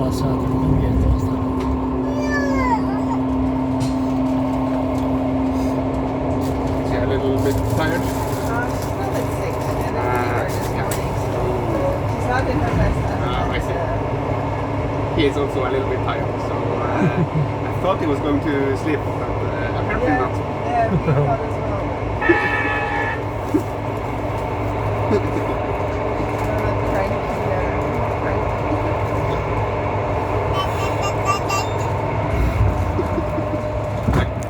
passato, non mi viene questa roba. Is he a little bit tired? She's a little bit sick. She had a fever this morning, so she's not in her best I see. but, He is also a little bit tired, so I thought he was going to sleep, but apparently yeah, not. yeah, we thought as well.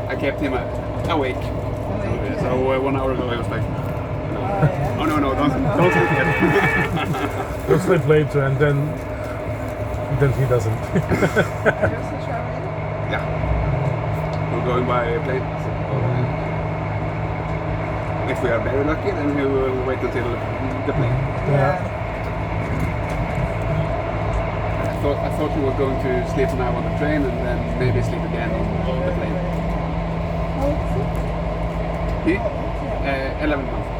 I kept him awake. So 1 hour ago he was like, yeah. oh no, don't sleep yet. He'll sleep later and then he doesn't. Yeah. We're going by plane. So, if we are very lucky, then we will wait until the plane. Yeah. I thought we were going to sleep now on the train and then maybe sleep again on the plane. He? 11 months.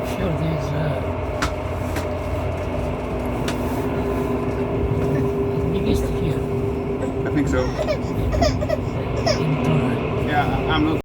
Sure, there's biggest here I think so. in time. Yeah, I'm not